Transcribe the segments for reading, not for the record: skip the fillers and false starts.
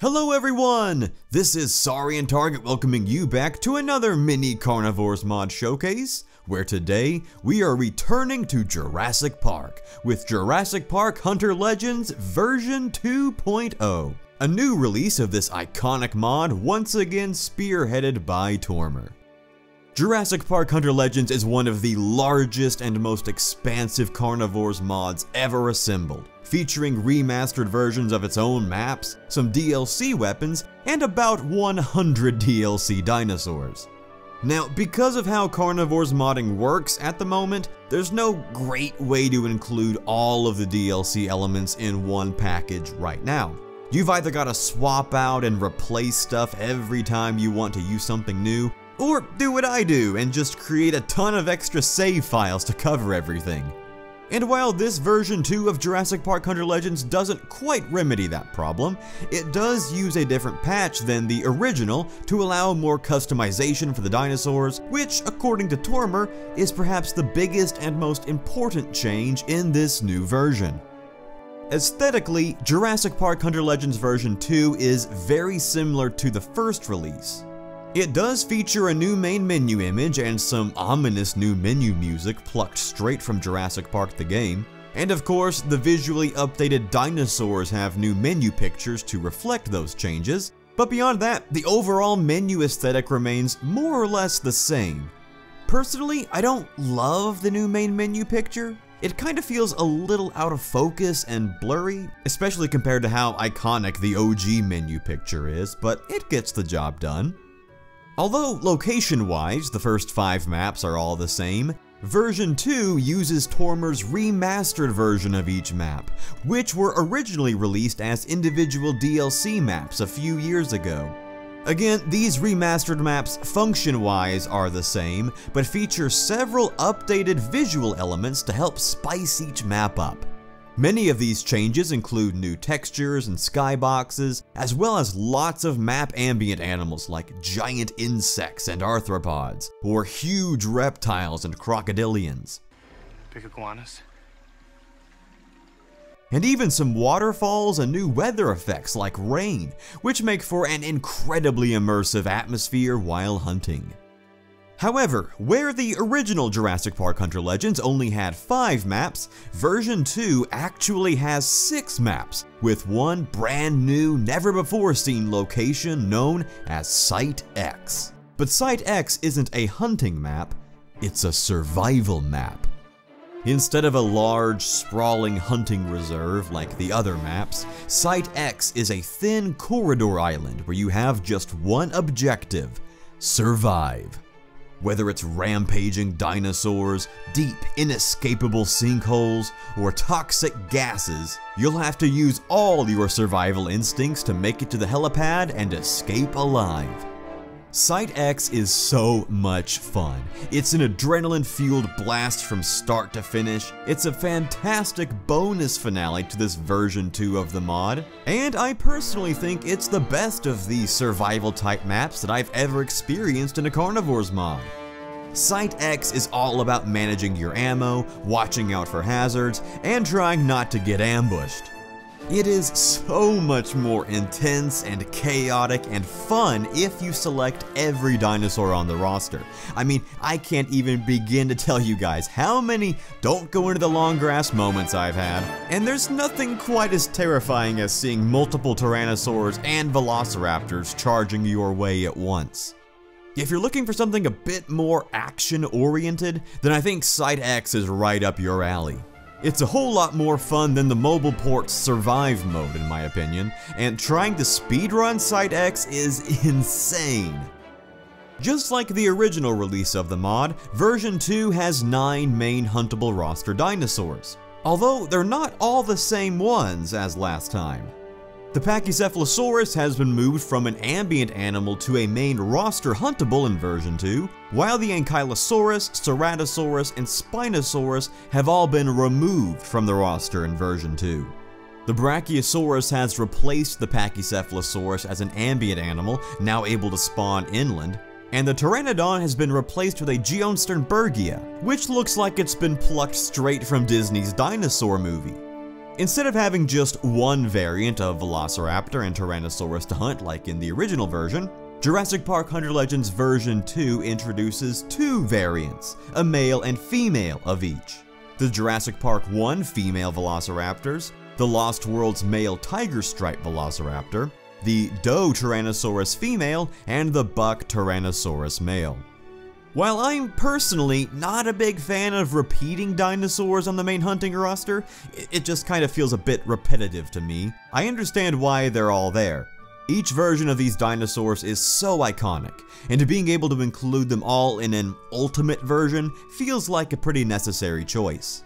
Hello everyone! This is Sorry and Target welcoming you back to another mini Carnivores mod showcase, where today we are returning to Jurassic Park with Jurassic Park Hunter Legends version 2.0, a new release of this iconic mod once again spearheaded by Tormer. Jurassic Park Hunter Legends is one of the largest and most expansive Carnivores mods ever assembled, featuring remastered versions of its own maps, some DLC weapons, and about 100 DLC dinosaurs. Now, because of how Carnivores modding works at the moment, there's no great way to include all of the DLC elements in one package right now. You've either got to swap out and replace stuff every time you want to use something new, or do what I do and just create a ton of extra save files to cover everything. And while this version 2 of Jurassic Park Hunter Legends doesn't quite remedy that problem, it does use a different patch than the original to allow more customization for the dinosaurs, which, according to Tormer, is perhaps the biggest and most important change in this new version. Aesthetically, Jurassic Park Hunter Legends version 2 is very similar to the first release. It does feature a new main menu image and some ominous new menu music plucked straight from Jurassic Park the game, and of course the visually updated dinosaurs have new menu pictures to reflect those changes, but beyond that, the overall menu aesthetic remains more or less the same. Personally, I don't love the new main menu picture. It kind of feels a little out of focus and blurry, especially compared to how iconic the OG menu picture is, but it gets the job done. Although location-wise, the first 5 maps are all the same, version 2 uses Tormer's remastered version of each map, which were originally released as individual DLC maps a few years ago. Again, these remastered maps function-wise are the same, but feature several updated visual elements to help spice each map up. Many of these changes include new textures and skyboxes, as well as lots of map ambient animals like giant insects and arthropods, or huge reptiles and crocodilians. Big iguanas. And even some waterfalls and new weather effects like rain, which make for an incredibly immersive atmosphere while hunting. However, where the original Jurassic Park Hunter Legends only had 5 maps, version 2 actually has 6 maps, with one brand new, never-before-seen location known as Site X. But Site X isn't a hunting map, it's a survival map. Instead of a large, sprawling hunting reserve like the other maps, Site X is a thin corridor island where you have just one objective: survive. Whether it's rampaging dinosaurs, deep, inescapable sinkholes, or toxic gases, you'll have to use all your survival instincts to make it to the helipad and escape alive. Site X is so much fun. It's an adrenaline-fueled blast from start to finish. It's a fantastic bonus finale to this version 2 of the mod, and I personally think it's the best of the survival-type maps that I've ever experienced in a Carnivores mod. Site X is all about managing your ammo, watching out for hazards, and trying not to get ambushed. It is so much more intense and chaotic and fun if you select every dinosaur on the roster. I mean, I can't even begin to tell you guys how many don't go into the long grass moments I've had, and there's nothing quite as terrifying as seeing multiple Tyrannosaurs and Velociraptors charging your way at once. If you're looking for something a bit more action-oriented, then I think Site X is right up your alley. It's a whole lot more fun than the mobile port's survive mode in my opinion, and trying to speedrun Site X is insane. Just like the original release of the mod, version 2 has 9 main huntable roster dinosaurs, although they're not all the same ones as last time. The Pachycephalosaurus has been moved from an ambient animal to a main roster huntable in version 2, while the Ankylosaurus, Ceratosaurus, and Spinosaurus have all been removed from the roster in version 2. The Brachiosaurus has replaced the Pachycephalosaurus as an ambient animal, now able to spawn inland, and the Pteranodon has been replaced with a Geonsternbergia, which looks like it's been plucked straight from Disney's dinosaur movie. Instead of having just one variant of Velociraptor and Tyrannosaurus to hunt like in the original version, Jurassic Park Hunter Legends version 2 introduces two variants, a male and female of each. The Jurassic Park 1 female Velociraptors, the Lost World's male tiger stripe Velociraptor, the doe Tyrannosaurus female, and the buck Tyrannosaurus male. While I'm personally not a big fan of repeating dinosaurs on the main hunting roster, it just kind of feels a bit repetitive to me. I understand why they're all there. Each version of these dinosaurs is so iconic, and being able to include them all in an ultimate version feels like a pretty necessary choice.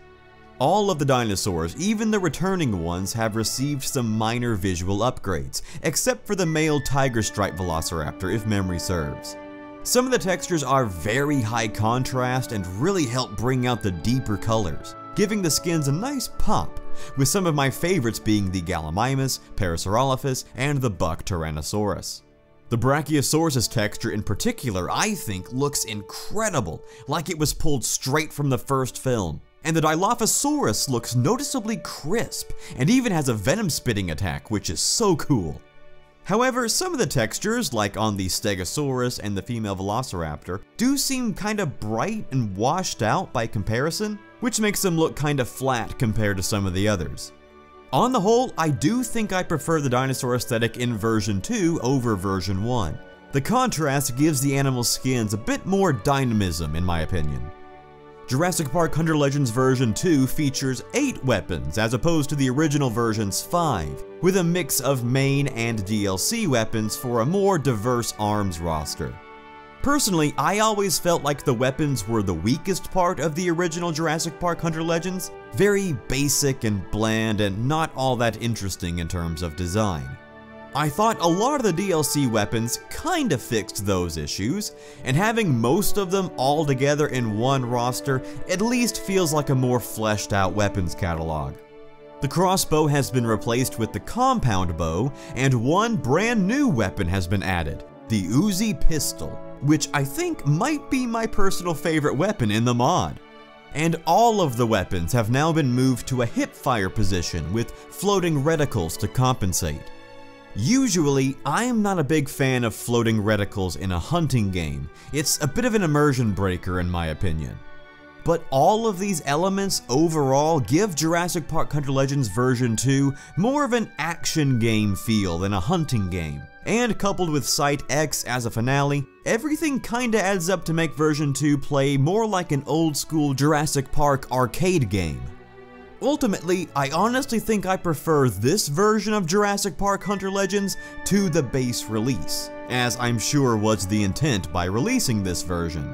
All of the dinosaurs, even the returning ones, have received some minor visual upgrades, except for the male tiger stripe Velociraptor if memory serves. Some of the textures are very high contrast and really help bring out the deeper colors, giving the skins a nice pop, with some of my favorites being the Gallimimus, Parasaurolophus, and the buck Tyrannosaurus. The Brachiosaurus texture in particular I think looks incredible, like it was pulled straight from the first film. And the Dilophosaurus looks noticeably crisp, and even has a venom-spitting attack, which is so cool. However, some of the textures, like on the Stegosaurus and the female Velociraptor, do seem kinda bright and washed out by comparison, which makes them look kinda flat compared to some of the others. On the whole, I do think I prefer the dinosaur aesthetic in version 2 over version 1. The contrast gives the animal skins a bit more dynamism in my opinion. Jurassic Park Hunter Legends version 2 features 8 weapons as opposed to the original version's 5, with a mix of main and DLC weapons for a more diverse arms roster. Personally, I always felt like the weapons were the weakest part of the original Jurassic Park Hunter Legends, very basic and bland and not all that interesting in terms of design. I thought a lot of the DLC weapons kinda fixed those issues, and having most of them all together in one roster at least feels like a more fleshed out weapons catalog. The crossbow has been replaced with the compound bow, and one brand new weapon has been added, the Uzi pistol, which I think might be my personal favorite weapon in the mod. And all of the weapons have now been moved to a hip-fire position with floating reticles to compensate. Usually, I am not a big fan of floating reticles in a hunting game. It's a bit of an immersion breaker in my opinion. But all of these elements overall give Jurassic Park Hunter Legends version 2 more of an action game feel than a hunting game. And coupled with Site X as a finale, everything kinda adds up to make version 2 play more like an old school Jurassic Park arcade game. Ultimately, I honestly think I prefer this version of Jurassic Park Hunter Legends to the base release, as I'm sure was the intent by releasing this version.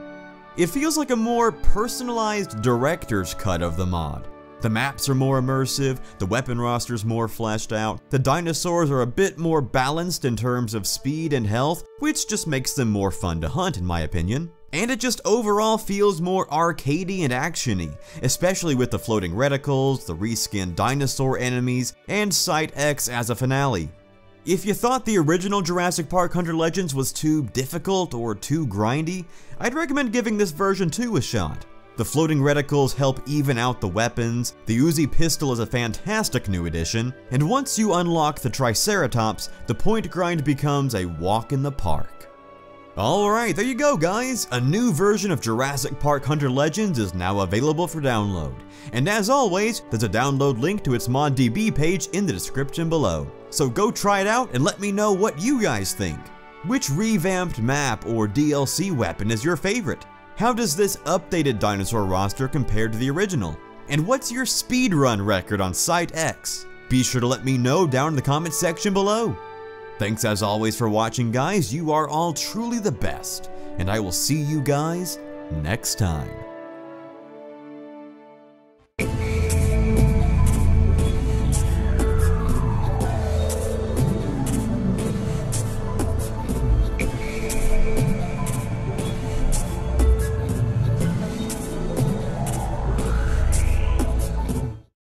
It feels like a more personalized director's cut of the mod. The maps are more immersive, the weapon roster's more fleshed out, the dinosaurs are a bit more balanced in terms of speed and health, which just makes them more fun to hunt in my opinion. And it just overall feels more arcadey and actiony, especially with the floating reticles, the reskinned dinosaur enemies, and Site X as a finale. If you thought the original Jurassic Park Hunter Legends was too difficult or too grindy, I'd recommend giving this version 2 a shot. The floating reticles help even out the weapons, the Uzi pistol is a fantastic new addition, and once you unlock the Triceratops, the point grind becomes a walk in the park. Alright, there you go guys! A new version of Jurassic Park Hunter Legends is now available for download. And as always, there's a download link to its ModDB page in the description below. So go try it out and let me know what you guys think. Which revamped map or DLC weapon is your favorite? How does this updated dinosaur roster compare to the original? And what's your speedrun record on Site X? Be sure to let me know down in the comment section below. Thanks as always for watching guys, you are all truly the best, and I will see you guys next time.